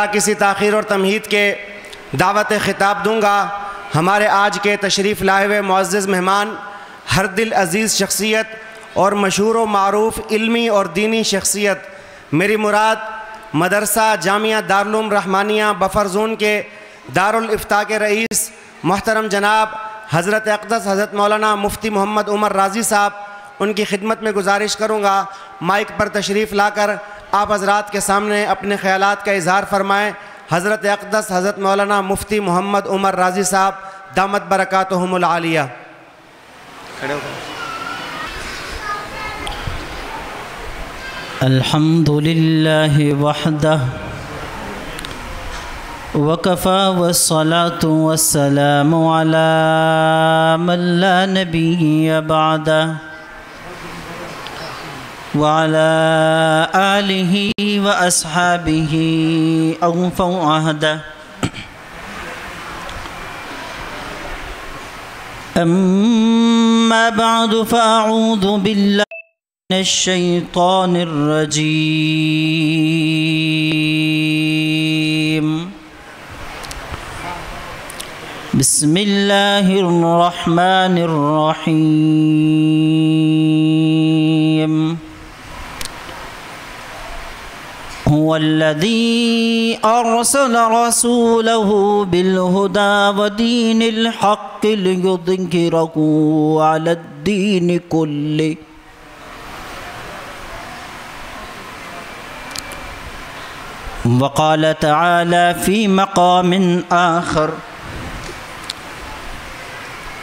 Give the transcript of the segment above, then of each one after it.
کسی تاخیر اور تمہید کے دعوت خطاب دوں گا۔ ہمارے آج کے تشریف لائے ہوئے معزز مہمان ہر دل عزیز شخصیت اور مشہور و معروف علمی اور دینی شخصیت، میری مراد مدرسہ جامعہ دارالعلوم رحمانیہ بفر زون کے دارالافتاء کے رئیس محترم جناب حضرت اقدس حضرت مولانا مفتی محمد عمر رازی صاحب، ان کی خدمت میں گزارش کروں گا مائک پر تشریف لا کر آپ حضرات کے سامنے اپنے خیالات کا اظہار فرمائیں۔ حضرت اقدس حضرت مولانا مفتی محمد عمر رازی صاحب دامت برکاتہم العالیہ۔ الحمد للہ وحدہ وکفا والصلاة والسلام علی من لا نبی بعدہ وعلى آلہ واصحابہ اوفوا عہدہ۔ اما بعد فاعوذ باللہ من الشیطان الرجیم۔ بسم اللہ الرحمن الرحیم۔ هو الذي أرسل رسوله بالهدى ودين الحق ليظهره على الدين كله وقال تعالى في مقام آخر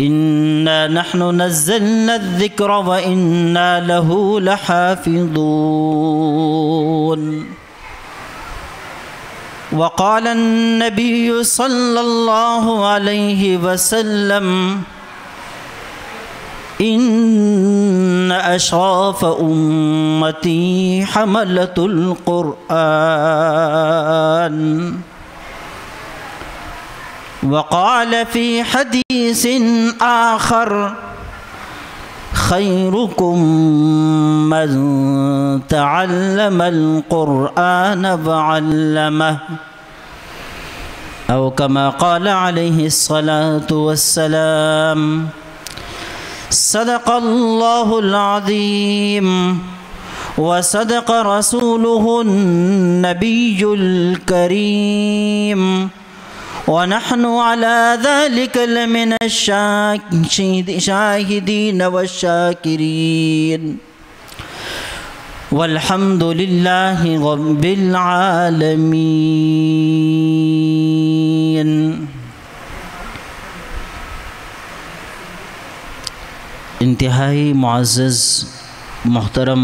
إنا نحن نزلنا الذكر وإنا له لحافظون وقال النبي صلى الله عليه وسلم إن أشراف أمتي حملة القرآن وقال في حديث آخر خيركم من تعلم القرآن وعلمه أو كما قال عليه الصلاة والسلام۔ صدق الله العظيم وصدق رسوله النبي الكريم ونحن على ذلك لمن الشاهدين والشاكرين والحمد لله رب العالمين۔ انتہائی معزز محترم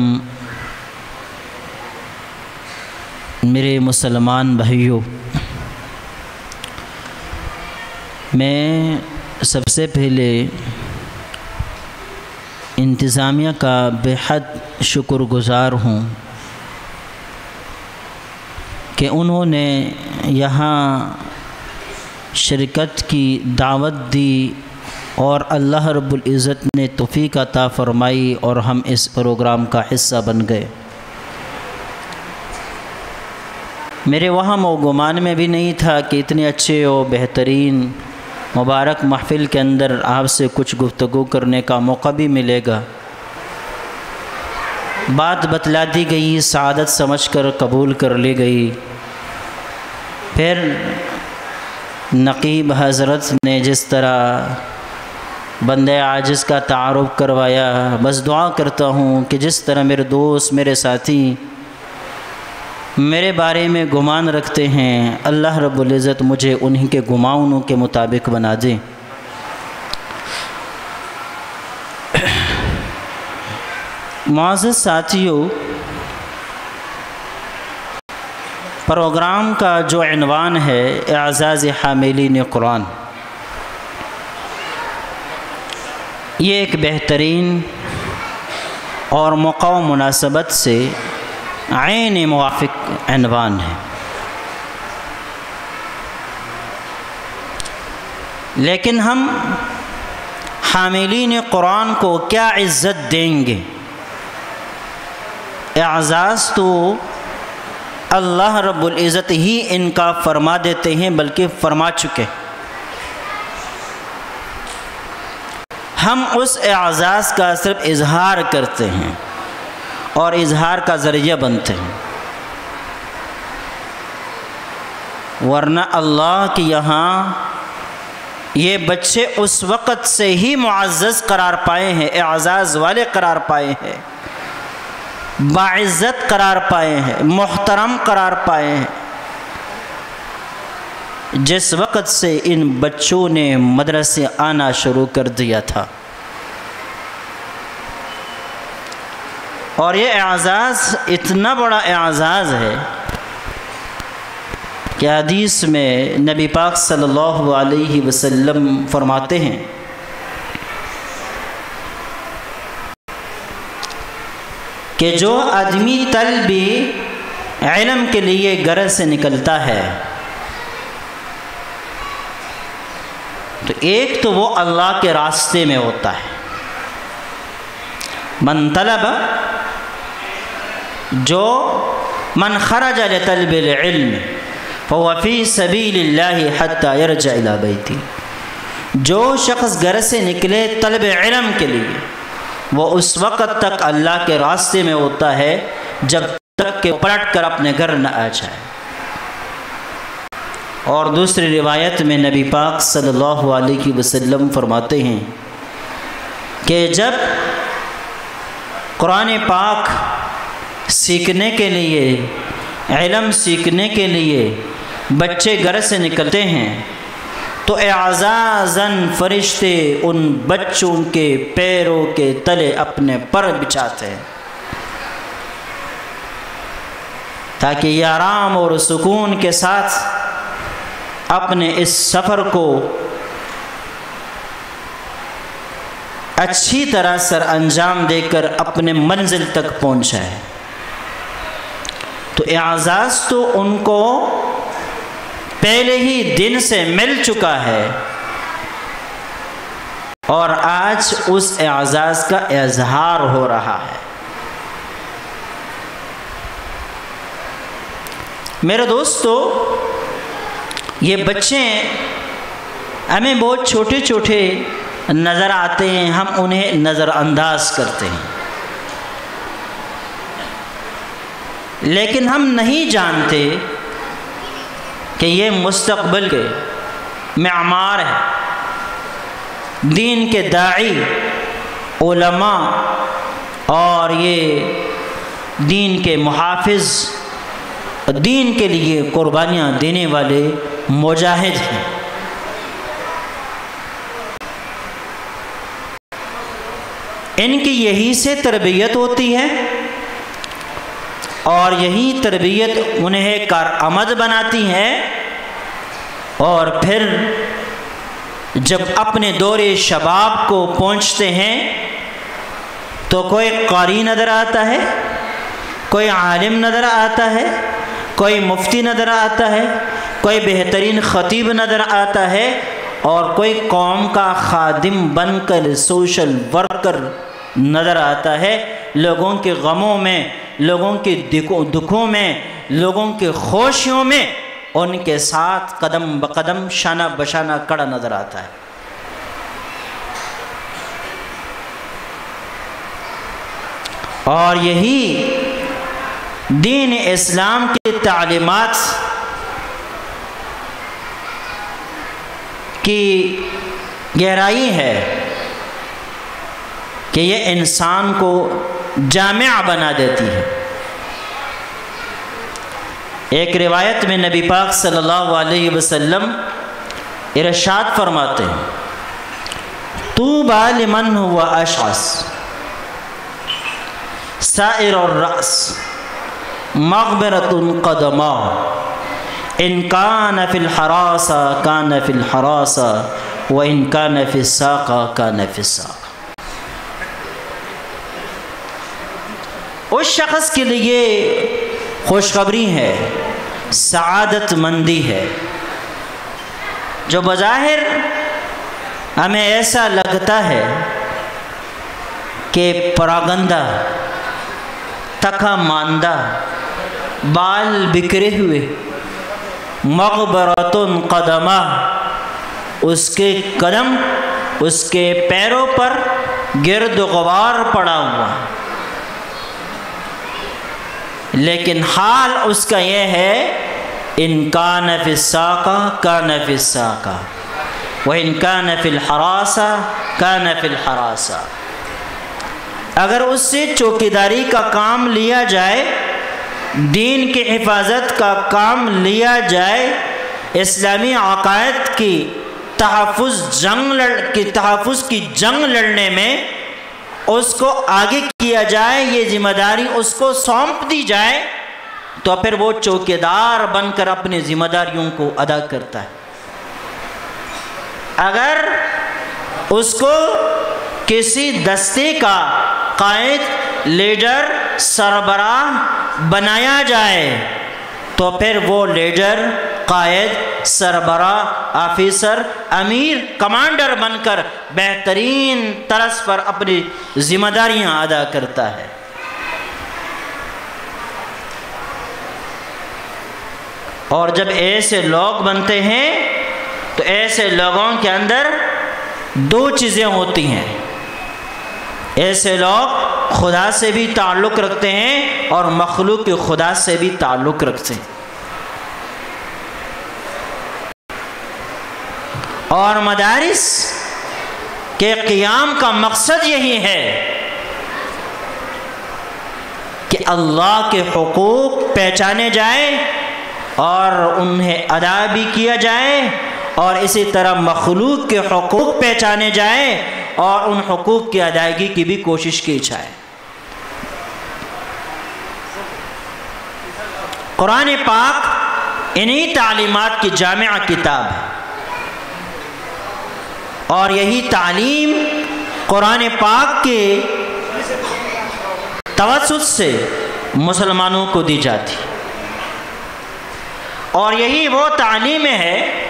میرے مسلمان بھائیوں، میں سب سے پہلے انتظامیہ کا بے حد شکر گزار ہوں کہ انہوں نے یہاں شرکت کی دعوت دی اور اللہ رب العزت نے توفیق عطا فرمائی اور ہم اس پروگرام کا حصہ بن گئے۔ میرے وہم و گمان میں بھی نہیں تھا کہ اتنے اچھے و بہترین مبارک محفل کے اندر آپ سے کچھ گفتگو کرنے کا موقع بھی ملے گا۔ بات بتلا دی گئی، سعادت سمجھ کر قبول کر لی گئی۔ پھر نقیب حضرت نے جس طرح بندے عاجز کا تعارف کروایا، بس دعا کرتا ہوں کہ جس طرح میرے دوست میرے ساتھی میرے بارے میں گمان رکھتے ہیں، اللہ رب العزت مجھے انہی کے گمانوں کے مطابق بنا دے۔ معزز ساتھیوں، پروگرام کا جو عنوان ہے اعزاز حاملین قرآن، یہ ایک بہترین اور موقع و مناسبت سے عین موافق عنوان ہے، لیکن ہم حاملین قرآن کو کیا عزت دیں گے؟ اعزاز تو اللہ رب العزت ہی ان کا فرما دیتے ہیں، بلکہ فرما چکے۔ ہم اس اعزاز کا صرف اظہار کرتے ہیں اور اظہار کا ذریعہ بنتے ہیں، ورنہ اللہ کے یہاں یہ بچے اس وقت سے ہی معزز قرار پائے ہیں، اعزاز والے قرار پائے ہیں، باعزت قرار پائے ہیں، محترم قرار پائے ہیں، جس وقت سے ان بچوں نے مدرسے آنا شروع کر دیا تھا۔ اور یہ اعزاز اتنا بڑا اعزاز ہے کہ حدیث میں نبی پاک صلی اللہ علیہ وسلم فرماتے ہیں کہ جو آدمی طلب علم کے لیے گھر سے نکلتا ہے تو ایک تو وہ اللہ کے راستے میں ہوتا ہے، من طلب، جو من خرج لطلب العلم فهو فی سبیل اللہ حتی یرجع الی بیتی، جو شخص گھر سے نکلے طلب علم کے لیے وہ اس وقت تک اللہ کے راستے میں ہوتا ہے جب تک کہ پلٹ کر اپنے گھر نہ آ جائے۔ اور دوسری روایت میں نبی پاک صلی اللہ علیہ وسلم فرماتے ہیں کہ جب قرآن پاک سیکھنے کے لیے، علم سیکھنے کے لیے بچے گھر سے نکلتے ہیں تو اعزازاً فرشتے ان بچوں کے پیروں کے تلے اپنے پر بچھاتے ہیں تاکہ یہ آرام اور سکون کے ساتھ اپنے اس سفر کو اچھی طرح سر انجام دے کر اپنے منزل تک پہنچائے۔ تو اعزاز تو ان کو پہلے ہی دن سے مل چکا ہے اور آج اس اعزاز کا اظہار ہو رہا ہے۔ میرے دوستو، یہ بچے ہمیں بہت چھوٹے چھوٹے نظر آتے ہیں، ہم انہیں نظر انداز کرتے ہیں، لیکن ہم نہیں جانتے کہ یہ مستقبل کے معمار ہے، دین کے داعی، علماء اور یہ دین کے محافظ، دین کے لیے قربانیاں دینے والے مجاہد ہیں۔ ان کی یہی سے تربیت ہوتی ہے اور یہی تربیت انہیں کارآمد بناتی ہے، اور پھر جب اپنے دور شباب کو پہنچتے ہیں تو کوئی قاری نظر آتا ہے، کوئی عالم نظر آتا ہے، کوئی مفتی نظر آتا ہے، کوئی بہترین خطیب نظر آتا ہے، اور کوئی قوم کا خادم بن کر سوشل ورکر نظر آتا ہے، لوگوں کے غموں میں، لوگوں کے دکھوں میں، لوگوں کے خوشیوں میں ان کے ساتھ قدم بقدم شانہ بشانہ کڑا نظر آتا ہے۔ اور یہی دین اسلام کی تعلیمات کی گہرائی ہے کہ یہ انسان کو جامع بنا دیتی ہے۔ ایک روایت میں نبی پاک صلی اللہ علیہ وسلم ارشاد فرماتے ہیں، طوبی لمن هو اشعث سائر الرأس مغبرۃ قدماه ان کان فی الحراسہ کان فی الحراسہ وان کان فی الساقہ کان فی الساقہ۔ اس شخص کے لیے خوشخبری ہے، سعادت مندی ہے، جو بظاہر ہمیں ایسا لگتا ہے کہ پراگندہ، تکا ماندہ، بال بکھرے ہوئے، مغبرۃ قدمہ، اس کے قدم، اس کے پیروں پر گرد و غبار پڑا ہوا، لیکن حال اس کا یہ ہے ان کان فی الساقہ کان فی الساقہ وان کان فی الحراسہ کان فی الحراسہ۔ اگر اس سے چوکیداری کا کام لیا جائے، دین کی حفاظت کا کام لیا جائے، اسلامی عقائد کی تحفظ کی جنگ لڑنے میں اس کو آگے کیا جائے، یہ ذمہ داری اس کو سونپ دی جائے، تو پھر وہ چوکیدار بن کر اپنی ذمہ داریوں کو ادا کرتا ہے۔ اگر اس کو کسی دستے کا قائد، لیڈر، سربراہ بنایا جائے تو پھر وہ لیڈر، قائد، سربراہ، آفیسر، امیر، کمانڈر بن کر بہترین طرز پر اپنی ذمہ داریاں ادا کرتا ہے۔ اور جب ایسے لوگ بنتے ہیں تو ایسے لوگوں کے اندر دو چیزیں ہوتی ہیں، ایسے لوگ خدا سے بھی تعلق رکھتے ہیں اور مخلوق خدا سے بھی تعلق رکھتے ہیں۔ اور مدارس کے قیام کا مقصد یہی ہے کہ اللہ کے حقوق پہچانے جائیں اور انہیں ادا بھی کیا جائے، اور اسی طرح مخلوق کے حقوق پہچانے جائیں اور ان حقوق کی ادائیگی کی بھی کوشش کی جائے۔ قرآن پاک انہی تعلیمات کی جامع کتاب ہے، اور یہی تعلیم قرآن پاک کے توسط سے مسلمانوں کو دی جاتی، اور یہی وہ تعلیم ہے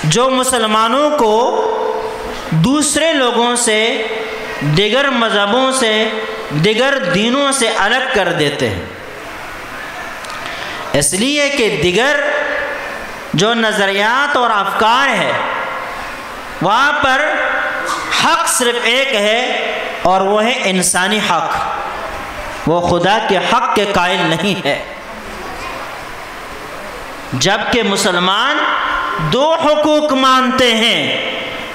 جو مسلمانوں کو دوسرے لوگوں سے، دیگر مذہبوں سے، دیگر دینوں سے الگ کر دیتے ہیں، اس لیے کہ دیگر جو نظریات اور افکار ہے وہاں پر حق صرف ایک ہے، اور وہ ہے انسانی حق، وہ خدا کے حق کے قائل نہیں ہے، جبکہ مسلمان دو حقوق مانتے ہیں،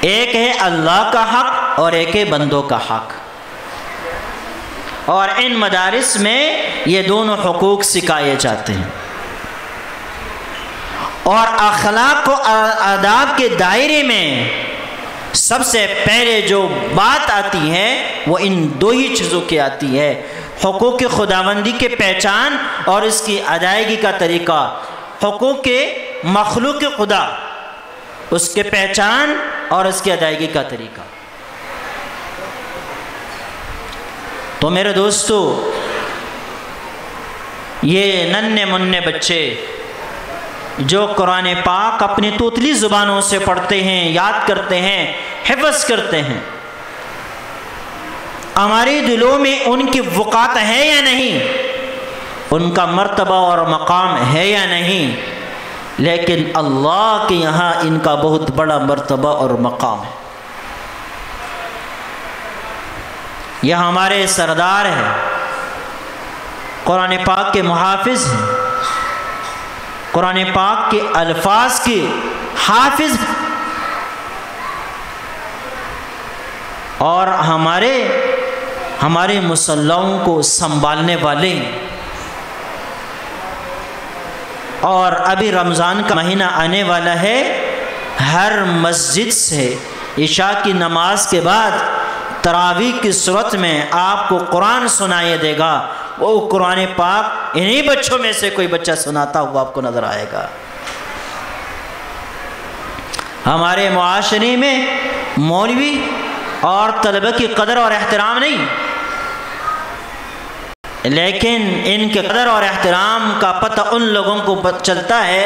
ایک ہے اللہ کا حق اور ایک ہے بندوں کا حق، اور ان مدارس میں یہ دونوں حقوق سکھائے جاتے ہیں۔ اور اخلاق و آداب کے دائرے میں سب سے پہلے جو بات آتی ہے وہ ان دو ہی چیزوں کی آتی ہے، حقوق خداوندی کے پہچان اور اس کی ادائیگی کا طریقہ، حقوق مخلوق خدا، اس کے پہچان اور اس کی ادائیگی کا طریقہ۔ تو میرے دوستو، یہ ننھے منھے بچے جو قرآن پاک اپنی توتلی زبانوں سے پڑھتے ہیں، یاد کرتے ہیں، حفظ کرتے ہیں، ہمارے دلوں میں ان کی وقعت ہے یا نہیں، ان کا مرتبہ اور مقام ہے یا نہیں، لیکن اللہ کے یہاں ان کا بہت بڑا مرتبہ اور مقام ہے۔ یہ ہمارے سردار ہیں، قرآن پاک کے محافظ ہیں، قرآن پاک کے الفاظ کے حافظ ہیں، اور ہمارے مصلیوں کو سنبھالنے والے ہیں۔ اور ابھی رمضان کا مہینہ آنے والا ہے، ہر مسجد سے عشاء کی نماز کے بعد تراویح کی صورت میں آپ کو قرآن سنائے دے گا، وہ قرآن پاک انہی بچوں میں سے کوئی بچہ سناتا ہوا آپ کو نظر آئے گا۔ ہمارے معاشرے میں مولوی اور طلبہ کی قدر اور احترام نہیں، لیکن ان کے قدر اور احترام کا پتہ ان لوگوں کو چلتا ہے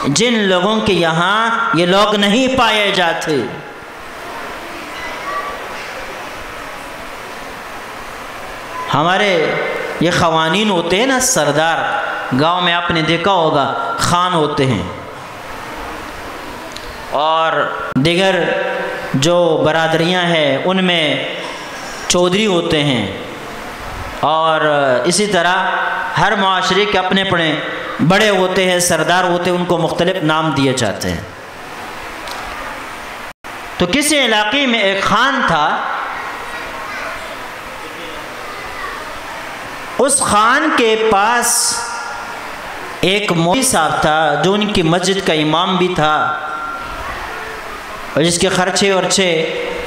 جن لوگوں کے یہاں یہ لوگ نہیں پائے جاتے۔ ہمارے یہ قوانین ہوتے ہیں نا، سردار، گاؤں میں آپ نے دیکھا ہوگا خان ہوتے ہیں اور دیگر جو برادریاں ہیں ان میں چودھری ہوتے ہیں، اور اسی طرح ہر معاشرے کے اپنے اپنے بڑے ہوتے ہیں، سردار ہوتے ہیں، ان کو مختلف نام دیے جاتے ہیں۔ تو کسی علاقے میں ایک خان تھا، اس خان کے پاس ایک مولوی صاحب تھا جو ان کی مسجد کا امام بھی تھا، اور جس کے خرچے ورچے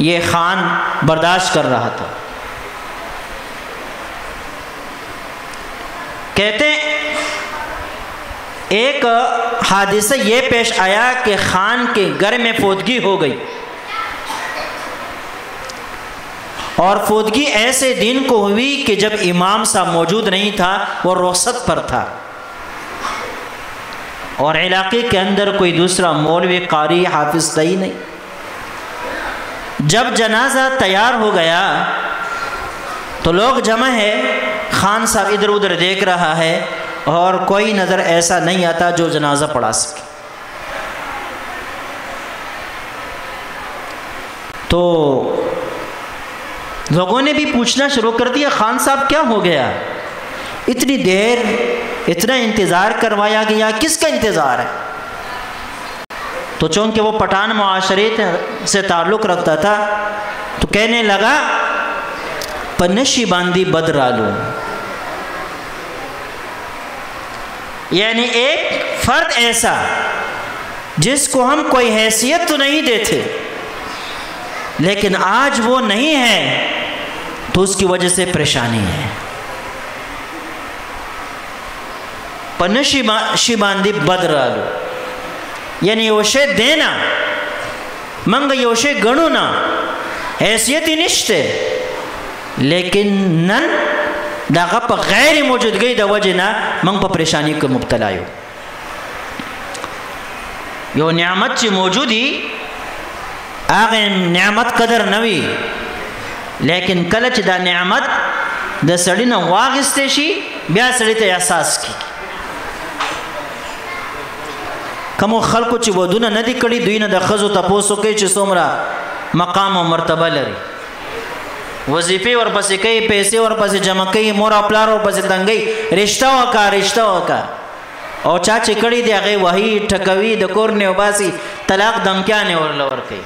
یہ خان برداشت کر رہا تھا۔ کہتے ہیں ایک حادثہ یہ پیش آیا کہ خان کے گھر میں فوتگی ہو گئی، اور فوتگی ایسے دن کو ہوئی کہ جب امام صاحب موجود نہیں تھا، وہ رخصت پر تھا، اور علاقے کے اندر کوئی دوسرا مولوی قاری حافظ تھا ہی نہیں۔ جب جنازہ تیار ہو گیا تو لوگ جمع ہے، خان صاحب ادھر ادھر دیکھ رہا ہے اور کوئی نظر ایسا نہیں آتا جو جنازہ پڑھا سکے۔ تو لوگوں نے بھی پوچھنا شروع کر دیا، خان صاحب کیا ہو گیا؟ اتنی دیر اتنا انتظار کروایا گیا، کس کا انتظار ہے؟ تو چونکہ وہ پٹھان معاشرے سے تعلق رکھتا تھا تو کہنے لگا پنشی باندھی بدرالو، یعنی ایک فرد ایسا جس کو ہم کوئی حیثیت تو نہیں دیتے، لیکن آج وہ نہیں ہے تو اس کی وجہ سے پریشانی ہے۔ پنشی باندھی بدرالو یعنی یوشے دینا منگ یوشے گنو نا حیثیت ہی نشتے، لیکن نن داغا پا غیر موجود گئی دا وجہ نا منگ پا پریشانی کو مبتلا یو یو نعمت چی موجودی آغا نعمت قدر نوی، لیکن کلچ دا نعمت دا سڑی نا واغستے شی بیا سڑی تا احساس کی کمو خلقو چی ودونا ندی کڑی دوی نا دا خزو تا پوسو کئی چی سومرا مقام و مرتبہ لری، وظیفے اور پسی کئی، پیسے اور پسی جمع کئی، مورا پلار اور پسی تنگئی، رشتہ وکا اور چاچے کڑی دیا گئی وحی ٹھکوی دکورنے وباسی طلاق دمکیانے اور لور کئی،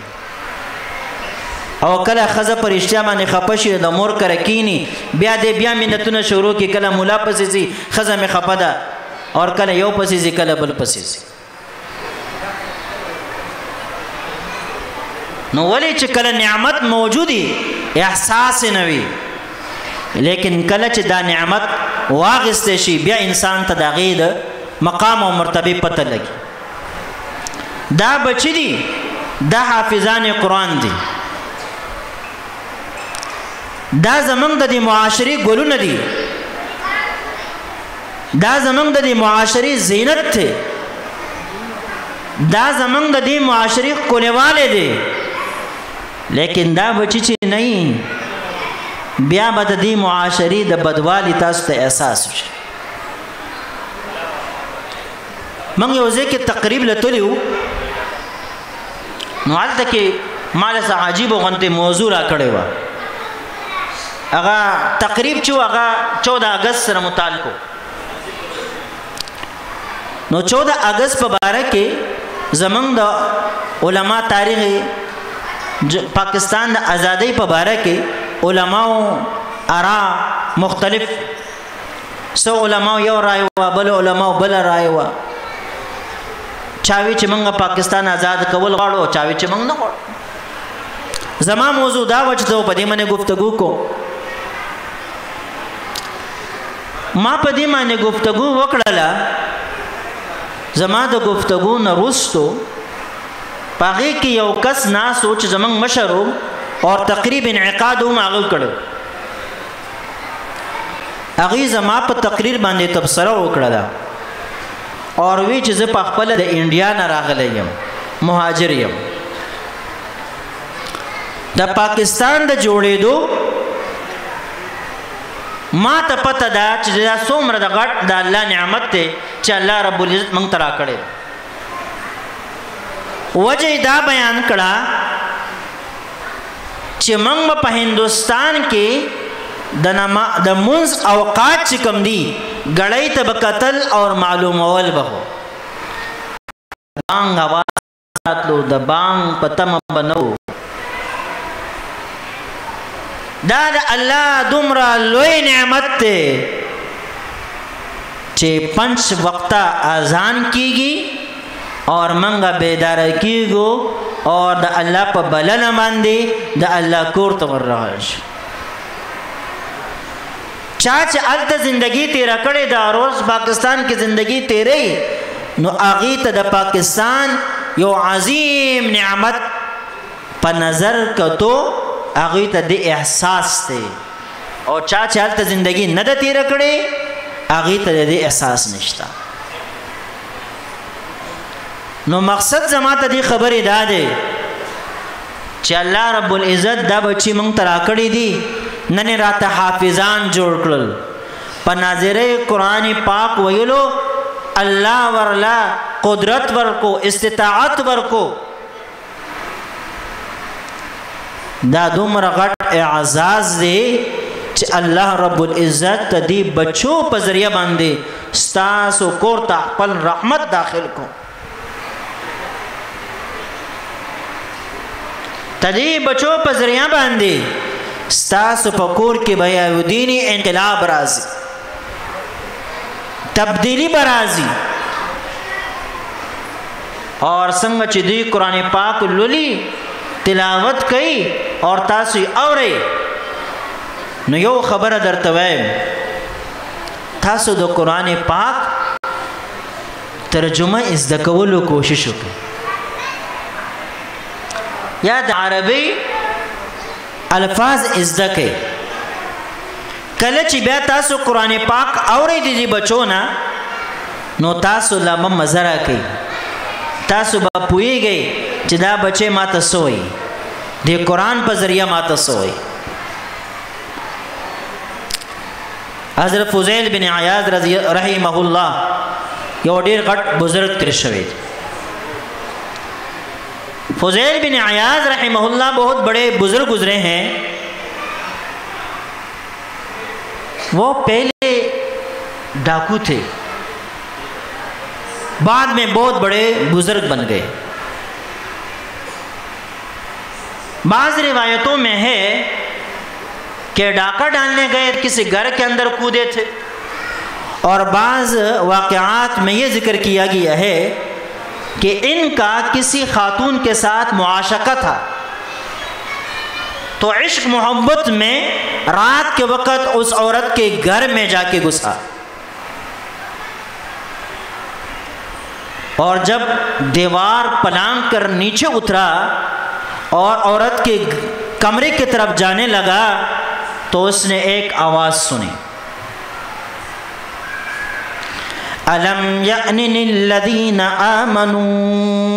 او کلا خزا پر اشتیا مانے خپشی دا مور کرکینی بیا دے بیا منتون شروع کی، کلا مولا پسی سی خزا میں خپدا اور کلا یو پسی سی کلا بل پسی سی، نو ولی چھ کلا نعمت موجودی احساس نوی، لیکن کلا چھ دا نعمت واغستے شی بیا انسان تا دا غید مقام و مرتبی پتہ لگی۔ دا بچی دی دا حافظان قرآن دی، دا زمان دا دی معاشری گلو ندی، دا زمان دا دی معاشری زینت تھے، دا زمان دا دی معاشری کلیوالے دے، لیکن دا بچی چی نہیں بیا بدا دی معاشری دا بدوالی تاستا احساس ہوشا۔ منگ یوزے کے تقریب لطلیو نوالتا کہ مالا سا عجیب و غنط موضوع را کڑے ہوا، اگا تقریب چو اگا 14 اگست سر متعلقو، نو 14 اگست پبارک زمان دا علماء تاریخ پاکستان دا آزادی پبارک علماء آرا مختلف، سو علماء یو رائے ہوا، بل علماء بل رائے ہوا، چاوی چی منگا پاکستان آزاد کول غاڑو، چاوی چی منگ نگوڑ، زمان موضوع دا وجدو پا دی منی گفتگو کو، ما پا دی منی گفتگو وکڑلا، زمان دا گفتگو نروستو پاگی کی یو کس نا سوچ زمان مشرو اور تقریب انعقاد ہم آگل کڑو، اگی زمان پا تقریر باندے تبصرہ وکڑلا اور وی چیز پا خپل دا انڈیا نراغلیم مہاجریم، دا پاکستان دا جوڑے دو ما ته پته ده چې دا څومره د غټ د الله نعمت دی چې الله رب العزت موږ ته راکړی. وجه دا بیان کړه چې موږ په هندوستان کې د منځ اوقات چې کوم دي ګړۍ ته به کتل اور معلومول به هو. بانګ اواز راتلو د بانګ په تمه به نه و. دا د الله دومره لوی نعمت دی چې 5 وقته اذان کیږي اور منګه بیدار کیږو اور د الله په بلنه باندې د الله کور ته ورغلش. چا چې الته زندگی تیرا کړې دا روز پاکستان کې زندگی تیرې نو هغې ته د پاکستان یو عظیم نعمت په نظر کتو هغې ته د احساس دی او چا چې هلته زندگی نه ده تیره کړې هغې ته د احساس نشته. نو مقصد زما ته دې خبرې دا دی چې الله رب العزت دا بچي موږ ته راکړي دي نن یې راته حافظان جوړ کړل په ناظره قرآن پاک ویلو الله ورلا قدرت ورکو استطاعت ورکو. دا دومره غټ اعزاز دی چې الله رب العزت ته دې بچو په ذریعه باندې ستاسو کور ته خپل رحمت داخل کو. تدې بچو په ذریعه باندې ستاسو په کور کې به یو دیني انقلاب راځي تبدیلی به راځي. اور څنګه چې دوی قرآن پاک لولي تلاوت کوي اور تاسو یې اورئ نو یو خبره درته وایم تاسو د قرآن پاک ترجمه زده کولو کوشش وکړئ یا د عربي الفاظ زده کړئ. کله چې بیا تاسو قرآن پاک اورئ د دې بچو نه نو تاسو لا به مزه راکوي تاسو به پوهیږئ چې دا بچې ماته څه وایي د قرآن په ذریعه ماته څه وایي. حضرت فضیل بن عیاض رحمه الله یو ډېر غټ بزرگ تیر شوی. فضیل بن عیاض رحمہ اللہ بہت بڑے بزرگ گزرے ہیں. وہ پہلے ڈاکو تھے بعد میں بہت بڑے بزرگ بن گئے. بعض روایتوں میں ہے کہ ڈاکہ ڈالنے گئے کسی گھر کے اندر کودے تھے اور بعض واقعات میں یہ ذکر کیا گیا ہے کہ ان کا کسی خاتون کے ساتھ معاشقہ تھا تو عشق محبت میں رات کے وقت اس عورت کے گھر میں جا کے گھسا اور جب دیوار پلانگ کر نیچے اترا اور عورت کے کمرے کی طرف جانے لگا تو اس نے ایک آواز سنی أَلَمْ يَأْنِ لِلَّذِينَ آمَنُوا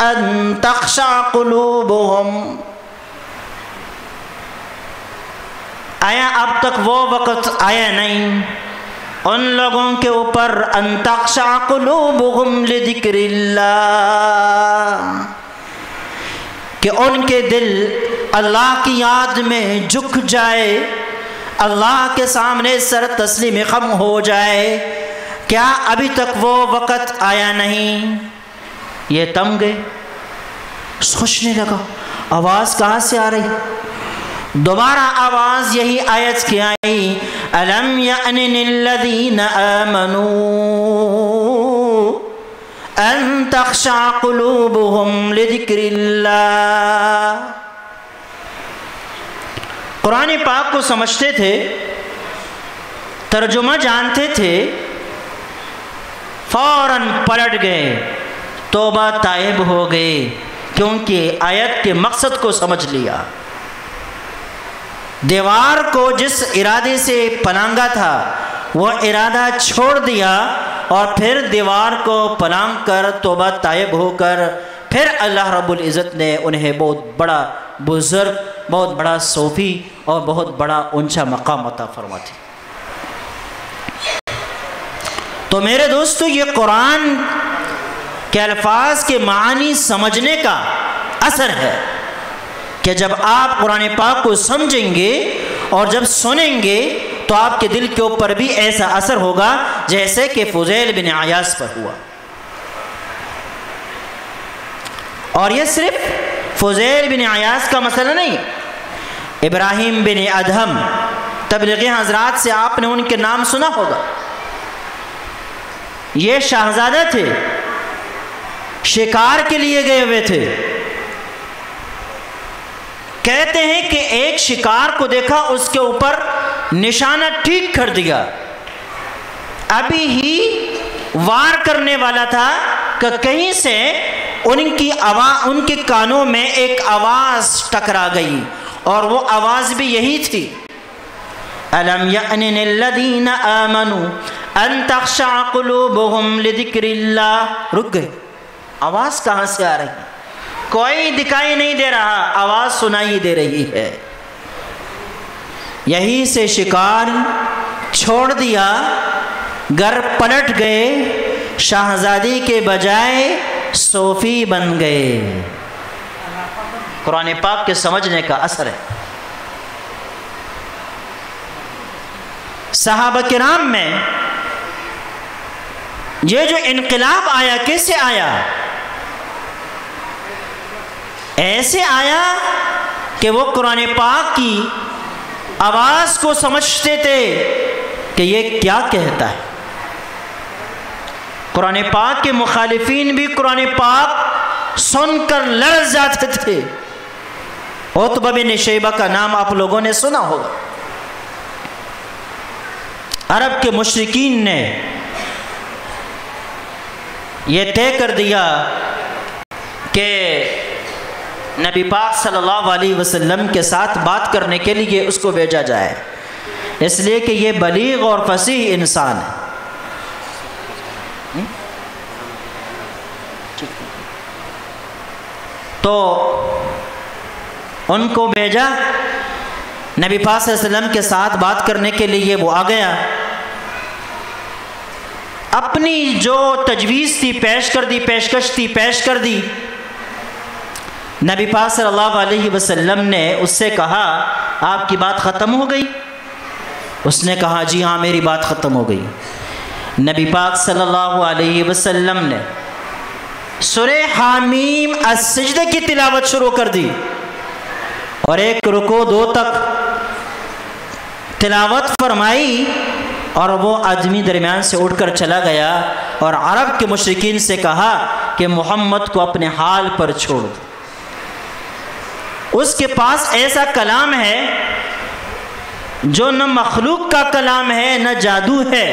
أَن تَخْشَعَ قُلُوبُهُمْ. آیا اب تک وہ وقت آیا نہیں ان لوگوں کے اوپر ان تخشع قلوبهم لذکر اللہ کہ ان کے دل اللہ کی یاد میں جھک جائے اللہ کے سامنے سر تسلیم خم ہو جائے. کیا ابھی تک وہ وقت آیا نہیں؟ یہ تم گئے سوچنے لگا آواز کہاں سے آ رہی. دوبارہ آواز یہی آیت کی آئی أَلَمْ يَأْنِ لِلَّذِينَ آمَنُوا أَن تَخْشَعَ قُلُوبُهُمْ لِذِكْرِ اللَّهِ. قرآن پاک کو سمجھتے تھے ترجمہ جانتے تھے فوراً پلٹ گئے توبہ تائب ہو گئے کیونکہ آیت کے مقصد کو سمجھ لیا. دیوار کو جس ارادے سے پلانگا تھا وہ ارادہ چھوڑ دیا اور پھر دیوار کو پلانگ کر توبہ تائب ہو کر پھر اللہ رب العزت نے انہیں بہت بڑا بزرگ بہت بڑا صوفی اور بہت بڑا اونچا مقام عطا فرماتی۔ تو میرے دوستو، یہ قرآن کے الفاظ کے معنی سمجھنے کا اثر ہے کہ جب آپ قرآن پاک کو سمجھیں گے اور جب سنیں گے تو آپ کے دل کے اوپر بھی ایسا اثر ہوگا جیسے کہ فضیل بن عیاض پر ہوا۔ اور یہ صرف فضیل بن عیاض کا مسئلہ نہیں، ابراہیم بن ادہم تبلیغی حضرات سے آپ نے ان کے نام سنا ہوگا۔ یہ شہزادہ تھے، شکار کے لیے گئے ہوئے تھے۔ کہتے ہیں کہ ایک شکار کو دیکھا، اس کے اوپر نشانہ ٹھیک کر دیا، ابھی ہی وار کرنے والا تھا کہ کہیں سے ان کے کانوں میں ایک آواز ٹکرا گئی، اور وہ آواز بھی یہی تھی، أَلَمْ يَأْنِ لِلَّذِينَ آمَنُوا أَن تَخْشَعَ قُلُوبُهُمْ لِذِكْرِ اللَّهِ۔ رک گئے، آواز کہاں سے آ رہی؟ کوئی دکھائی نہیں دے رہا، آواز سنائی دے رہی ہے۔ یہی سے شکار چھوڑ دیا، گھر پلٹ گئے، شہزادی کے بجائے صوفی بن گئے۔ قرآن پاک کے سمجھنے کا اثر ہے۔ صحابہ کرام میں یہ جو انقلاب آیا، کیسے آیا؟ ایسے آیا کہ وہ قرآن پاک کی آواز کو سمجھتے تھے کہ یہ کیا کہتا ہے۔ قرآن پاک کے مخالفین بھی قرآن پاک سن کر لرز جاتے تھے۔ عتبہ بن شیبہ کا نام آپ لوگوں نے سنا ہوگا۔ عرب کے مشرکین نے یہ طے کر دیا کہ نبی پاک صلی اللہ علیہ وسلم کے ساتھ بات کرنے کے لیے اس کو بھیجا جائے، اس لیے کہ یہ بلیغ اور فصیح انسان ہے۔ تو ان کو بھیجا، نبی پاک صلی اللہ علیہ وسلم کے ساتھ بات کرنے کے لیے وہ آ گیا، اپنی جو تجویز تھی پیش کر دی، پیشکش تھی پیش کر دی۔ نبی پاک صلی اللہ علیہ وسلم نے اس سے کہا آپ کی بات ختم ہو گئی؟ اس نے کہا جی ہاں میری بات ختم ہو گئی۔ نبی پاک صلی اللہ علیہ وسلم نے سورہ حامیم السجدہ کی تلاوت شروع کر دی، اور ایک رکوع 2 تک تلاوت فرمائی، اور وہ آدمی درمیان سے اٹھ کر چلا گیا اور عرب کے مشرکین سے کہا کہ محمد کو اپنے حال پر چھوڑ دو، اس کے پاس ایسا کلام ہے جو نہ مخلوق کا کلام ہے نہ جادو ہے،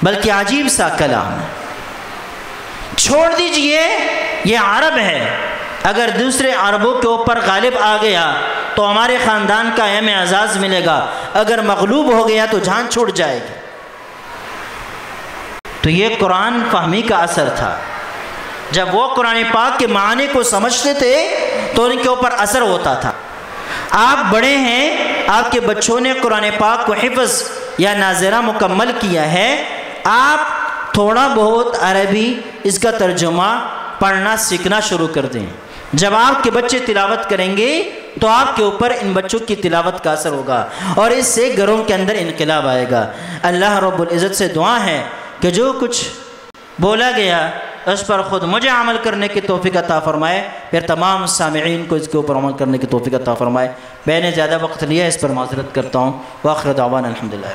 بلکہ عجیب سا کلام ہے، چھوڑ دیجئے، یہ عرب ہے، اگر دوسرے عربوں کے اوپر غالب آ گیا تو ہمارے خاندان کا اہم اعزاز ملے گا، اگر مغلوب ہو گیا تو جان چھوڑ جائے گی۔ تو یہ قرآن فہمی کا اثر تھا۔ جب وہ قرآن پاک کے معنی کو سمجھتے تھے تو ان کے اوپر اثر ہوتا تھا۔ آپ بڑے ہیں، آپ کے بچوں نے قرآن پاک کو حفظ یا ناظرہ مکمل کیا ہے، آپ تھوڑا بہت عربی اس کا ترجمہ پڑھنا سیکھنا شروع کر دیں۔ جب آپ کے بچے تلاوت کریں گے تو آپ کے اوپر ان بچوں کی تلاوت کا اثر ہوگا، اور اس سے گھروں کے اندر انقلاب آئے گا۔ اللہ رب العزت سے دعا ہے کہ جو کچھ بولا گیا اس پر خود مجھے عمل کرنے کی توفیق عطا فرمائے، پھر تمام سامعین کو اس کے اوپر عمل کرنے کی توفیق عطا فرمائے۔ میں نے زیادہ وقت لیا، اس پر معذرت کرتا ہوں۔ وآخر دعوانا الحمدللہ۔